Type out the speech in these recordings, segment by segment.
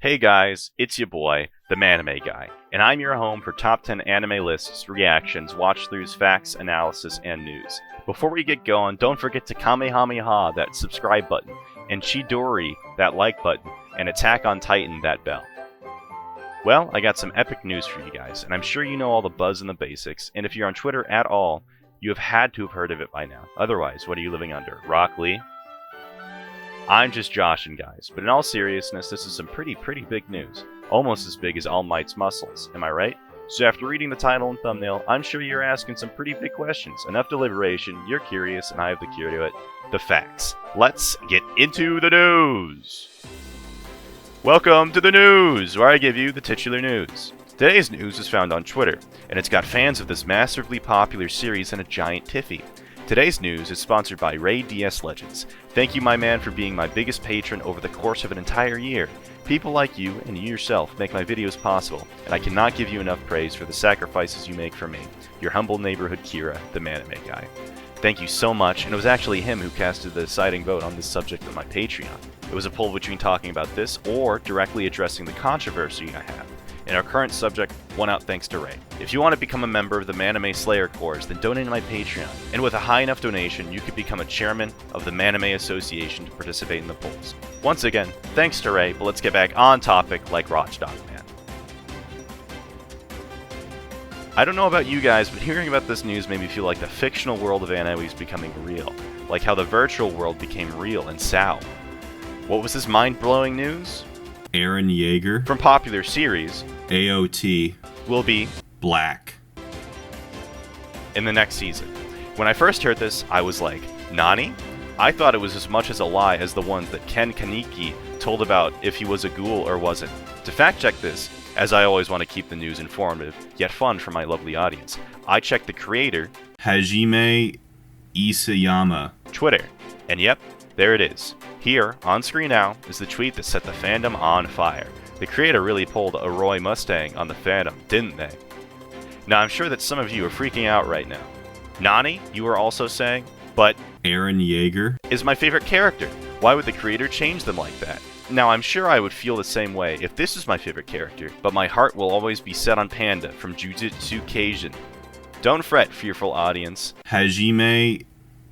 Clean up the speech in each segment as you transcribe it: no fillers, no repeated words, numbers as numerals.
Hey guys, it's your boy, the Manime Guy, and I'm your home for top 10 anime lists, reactions, watch-throughs, facts, analysis, and news. Before we get going, don't forget to Kamehameha that subscribe button, and Chidori that like button, and Attack on Titan that bell. Well, I got some epic news for you guys, and I'm sure you know all the buzz and the basics, and if you're on Twitter at all, you have had to have heard of it by now. Otherwise, what are you living under? Rock Lee? I'm just joshing, guys, but in all seriousness, this is some pretty big news. Almost as big as All Might's muscles, am I right? So after reading the title and thumbnail, I'm sure you're asking some pretty big questions. Enough deliberation, you're curious, and I have the cure to it. The facts. Let's get into the news! Welcome to the news, where I give you the titular news. Today's news is found on Twitter, and it's got fans of this massively popular series in a giant tiffy. Today's news is sponsored by Ray DS Legends. Thank you, my man, for being my biggest patron over the course of an entire year. People like you and you yourself make my videos possible, and I cannot give you enough praise for the sacrifices you make for me. Your humble neighborhood Kira, the Manime Guy. Thank you so much, and it was actually him who casted the deciding vote on this subject on my Patreon. It was a poll between talking about this or directly addressing the controversy I have. And our current subject won out thanks to Ray. If you want to become a member of the Manime Slayer Corps, then donate to my Patreon. And with a high enough donation, you could become a chairman of the Manime Association to participate in the polls. Once again, thanks to Ray, but let's get back on topic like Rockdog Man. I don't know about you guys, but hearing about this news made me feel like the fictional world of anime is becoming real. Like how the virtual world became real in SAO. What was this mind-blowing news? Eren Yaeger from popular series AOT will be black in the next season. When I first heard this, I was like, Nani? I thought it was as much as a lie as the ones that Ken Kaneki told about if he was a ghoul or wasn't. To fact check this, as I always want to keep the news informative, yet fun for my lovely audience, I checked the creator, Hajime Isayama, Twitter, and yep, there it is. Here, on screen now, is the tweet that set the fandom on fire. The creator really pulled a Roy Mustang on the fandom, didn't they? Now I'm sure that some of you are freaking out right now. Nani, you were also saying, but Eren Yaeger is my favorite character. Why would the creator change them like that? Now I'm sure I would feel the same way if this is my favorite character, but my heart will always be set on Panda from Jujutsu Kaisen. Don't fret, fearful audience. Hajime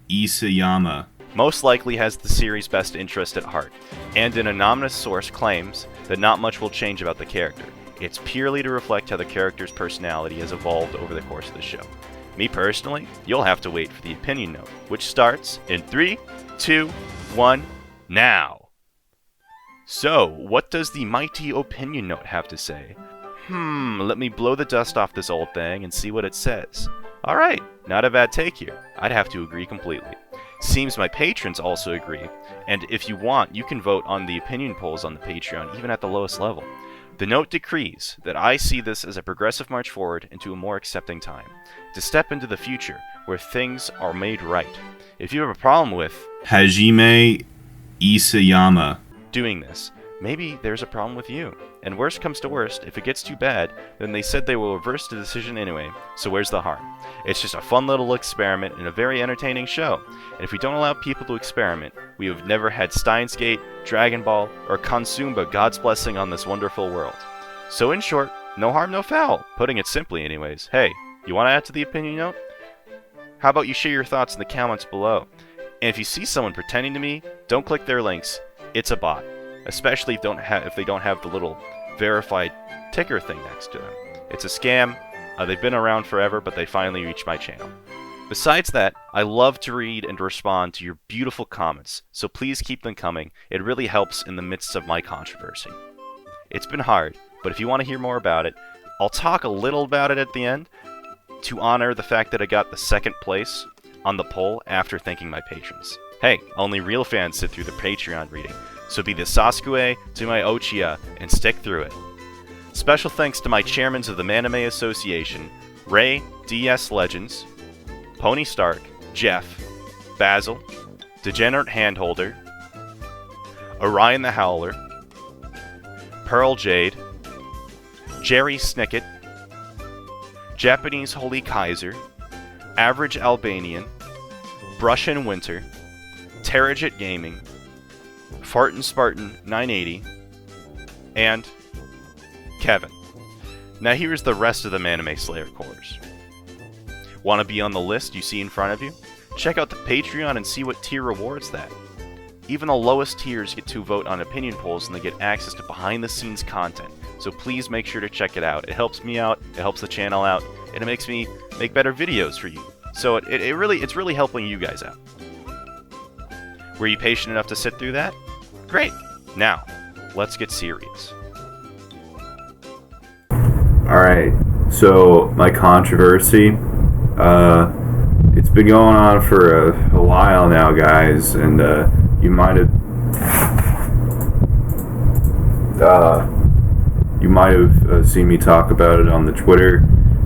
Isayama most likely has the series' best interest at heart, and an anonymous source claims that not much will change about the character. It's purely to reflect how the character's personality has evolved over the course of the show. Me personally, you'll have to wait for the opinion note, which starts in 3, 2, 1, now! So, what does the mighty opinion note have to say? Let me blow the dust off this old thing and see what it says. Alright, not a bad take here. I'd have to agree completely. Seems my patrons also agree, and if you want, you can vote on the opinion polls on the Patreon, even at the lowest level. The note decrees that I see this as a progressive march forward into a more accepting time, to step into the future where things are made right. If you have a problem with Hajime Isayama doing this, maybe there's a problem with you. And worst comes to worst, if it gets too bad, then they said they will reverse the decision anyway, so where's the harm? It's just a fun little experiment and a very entertaining show. And if we don't allow people to experiment, we have never had Steins Gate, Dragon Ball, or Consumba God's blessing on this wonderful world. So in short, no harm, no foul, putting it simply anyways. Hey, you want to add to the opinion note? How about you share your thoughts in the comments below? And if you see someone pretending to me, don't click their links, it's a bot. Especially if they don't have the little verified ticker thing next to them. It's a scam. They've been around forever, but they finally reached my channel. Besides that, I love to read and respond to your beautiful comments, so please keep them coming. It really helps in the midst of my controversy. It's been hard, but if you want to hear more about it, I'll talk a little about it at the end to honor the fact that I got the second place on the poll after thanking my patrons. Hey, only real fans sit through the Patreon reading. So be the Sasuke to my Uchiha and stick through it. Special thanks to my chairmans of the Manime Association, Ray DS Legends, Pony Stark, Jeff, Basil, Degenerate Handholder, Orion the Howler, Pearl Jade, Jerry Snicket, Japanese Holy Kaiser, Average Albanian, Brush in Winter, Terrajit Gaming, Fartin Spartan 980, and Kevin. Now here's the rest of the Manime Slayer cores. Want to be on the list you see in front of you? Check out the Patreon and see what tier rewards that. Even the lowest tiers get to vote on opinion polls and they get access to behind-the-scenes content, so please make sure to check it out. It helps me out, it helps the channel out, and it makes me make better videos for you. So it's really helping you guys out. Were you patient enough to sit through that? Great! Now, let's get serious. Alright, so my controversy, it's been going on for a while now, guys, and you might have seen me talk about it on the Twitter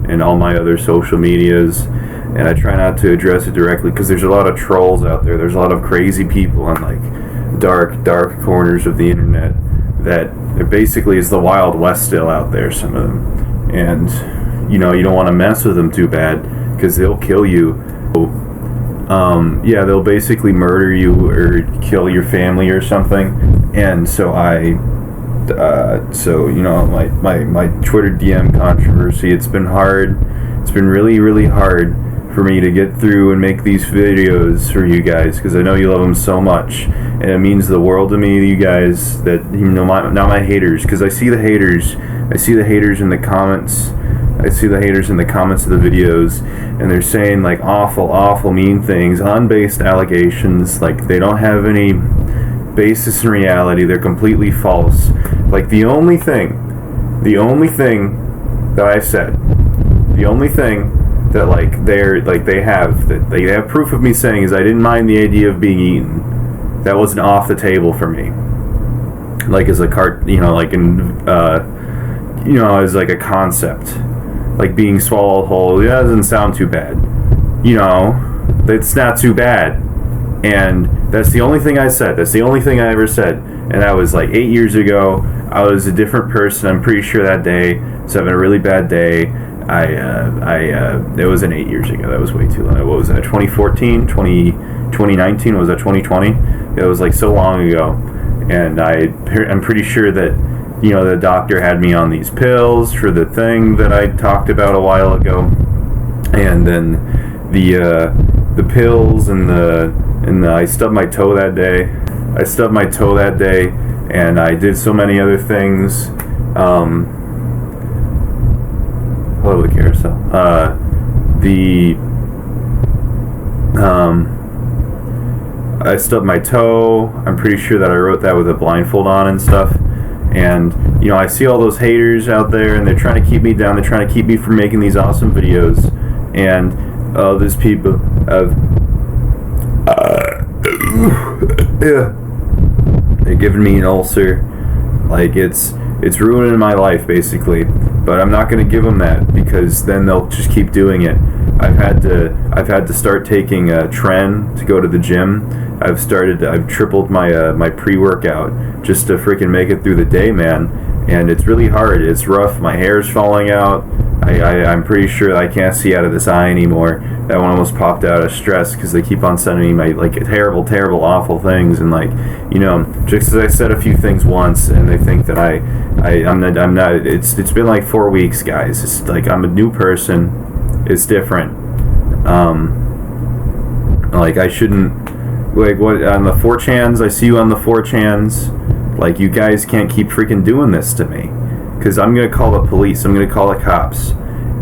and all my other social medias, and I try not to address it directly because there's a lot of trolls out there. There's a lot of crazy people in like dark corners of the internet that it basically is the Wild West still out there, some of them, and you don't want to mess with them too bad because they'll kill you. Yeah, they'll basically murder you or kill your family or something. And so my Twitter DM controversy, it's been hard. It's been really hard for me to get through and make these videos for you guys because I know you love them so much, and it means the world to me, you guys, that not my haters, because I see the haters in the comments. I see the haters in the comments of the videos, and they're saying like awful mean things, unbased allegations, like they don't have any basis in reality. They're completely false. Like the only thing that I said, the only thing that they have proof of me saying is I didn't mind the idea of being eaten. That wasn't off the table for me. Like as a as like a concept. Like being swallowed whole, that doesn't sound too bad. It's not too bad. And that's the only thing I said. That's the only thing I ever said. And that was like 8 years ago. I was a different person, I'm pretty sure that day. I was having a really bad day. It wasn't 8 years ago. That was way too long. What was that, 2014? 2019? Was that 2020? It was like so long ago. And I'm pretty sure that the doctor had me on these pills for the thing that I talked about a while ago, and then the pills and I stubbed my toe that day. And I did so many other things. Hello, the carousel. I stubbed my toe. I'm pretty sure that I wrote that with a blindfold on and stuff. And, I see all those haters out there, and they're trying to keep me down. They're trying to keep me from making these awesome videos. And there's people they're giving me an ulcer. Like, it's ruining my life, basically. But I'm not going to give them that, because then they'll just keep doing it. I've had to start taking a Tren to go to the gym. I've tripled my pre-workout just to freaking make it through the day, man. And it's really hard. It's rough. My hair's falling out. I'm pretty sure I can't see out of this eye anymore. That one almost popped out of stress because they keep on sending me my terrible, awful things. And just because I said a few things once, and they think that I'm not. It's been like 4 weeks, guys. It's like I'm a new person. It's different. I shouldn't. What on the 4chans? I see you on the 4chans. Like, you guys can't keep freaking doing this to me, because I'm gonna call the police. I'm gonna call the cops,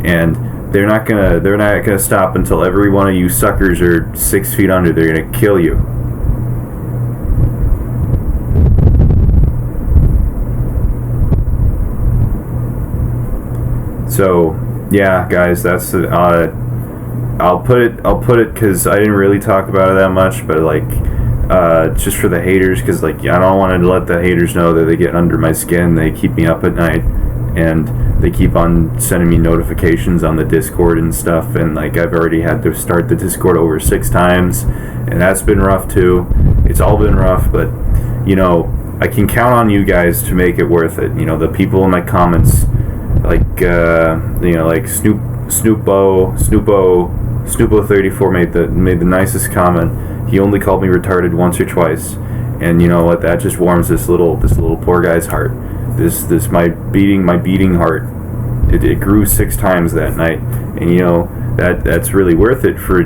and they're not gonna stop until every one of you suckers are 6 feet under. They're gonna kill you. So yeah, guys, that's I'll put it because I didn't really talk about it that much, but just for the haters, because I don't want to let the haters know that they get under my skin. They keep me up at night, and they keep on sending me notifications on the Discord and stuff, and I've already had to start the Discord over 6 times, and that's been rough too. It's all been rough, but I can count on you guys to make it worth it. The people in my comments, Snoopo34 made the nicest comment. He only called me retarded once or twice, and you know what? That just warms this little poor guy's heart. this my beating heart. It grew 6 times that night, and you know that's really worth it for